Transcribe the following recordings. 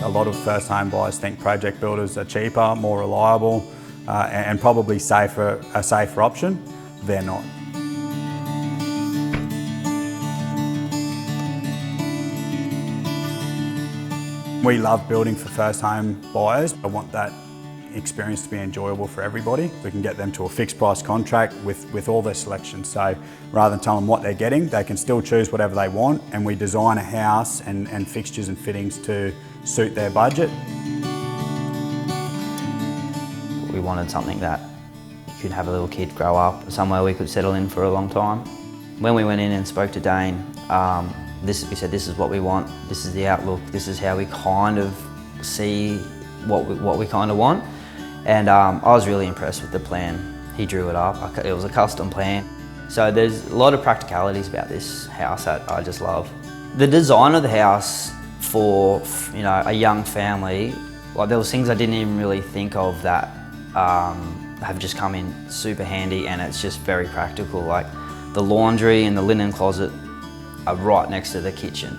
A lot of first home buyers think project builders are cheaper, more reliable, and probably a safer option. They're not. We love building for first home buyers. I want that experience to be enjoyable for everybody. We can get them to a fixed price contract with all their selections. So rather than tell them what they're getting, they can still choose whatever they want, and we design a house and fixtures and fittings to suit their budget. We wanted something that you could have a little kid grow up, somewhere we could settle in for a long time. When we went in and spoke to Dayne, we said this is what we want, this is the outlook, this is how we kind of see what we kind of want. And I was really impressed with the plan. He drew it up, it was a custom plan. So there's a lot of practicalities about this house that I just love. The design of the house for a young family, like there was things I didn't even really think of that have just come in super handy, and it's just very practical. Like the laundry and the linen closet are right next to the kitchen.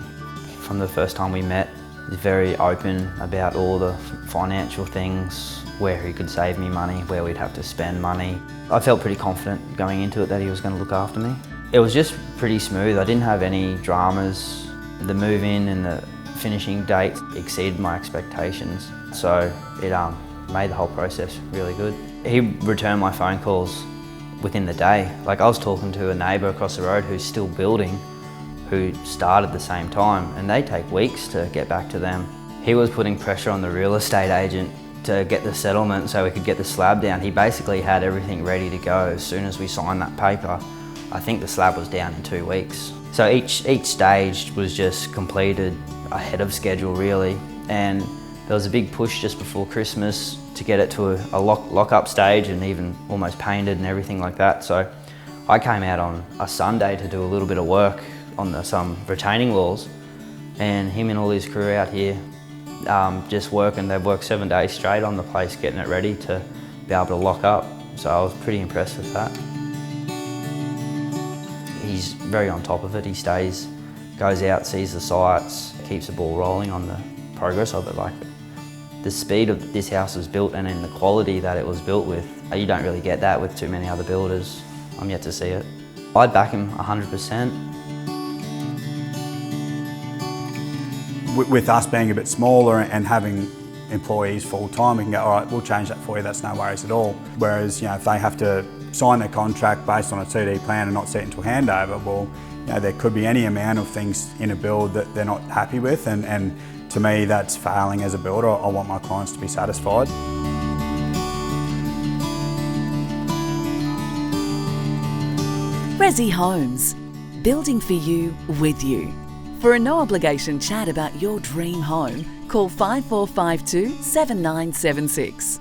From the first time we met, he's very open about all the financial things, where he could save me money, where we'd have to spend money. I felt pretty confident going into it that he was going to look after me. It was just pretty smooth. I didn't have any dramas. The move-in and the finishing date exceeded my expectations, so it made the whole process really good. He returned my phone calls within the day. Like I was talking to a neighbour across the road who's still building, who started the same time, and they take weeks to get back to them. He was putting pressure on the real estate agent to get the settlement so we could get the slab down. He basically had everything ready to go as soon as we signed that paper. I think the slab was down in 2 weeks. So each stage was just completed ahead of schedule really, and there was a big push just before Christmas to get it to a lock-up stage and even almost painted and everything like that. So I came out on a Sunday to do a little bit of work on some retaining walls, and him and all his crew out here just working. They've worked 7 days straight on the place getting it ready to be able to lock up. So I was pretty impressed with that. He's very on top of it. He goes out, sees the sites, keeps the ball rolling on the progress of it. Like the speed of this house was built and in the quality that it was built with, you don't really get that with too many other builders. I'm yet to see it. I'd back him 100%. With us being a bit smaller and having employees full time, we can go, all right, we'll change that for you, that's no worries at all. Whereas, if they have to sign their contract based on a 2D plan and not see it until handover, well, there could be any amount of things in a build that they're not happy with, and to me, that's failing as a builder. I want my clients to be satisfied. Resi Homes, building for you, with you. For a no-obligation chat about your dream home, call 5452 7976.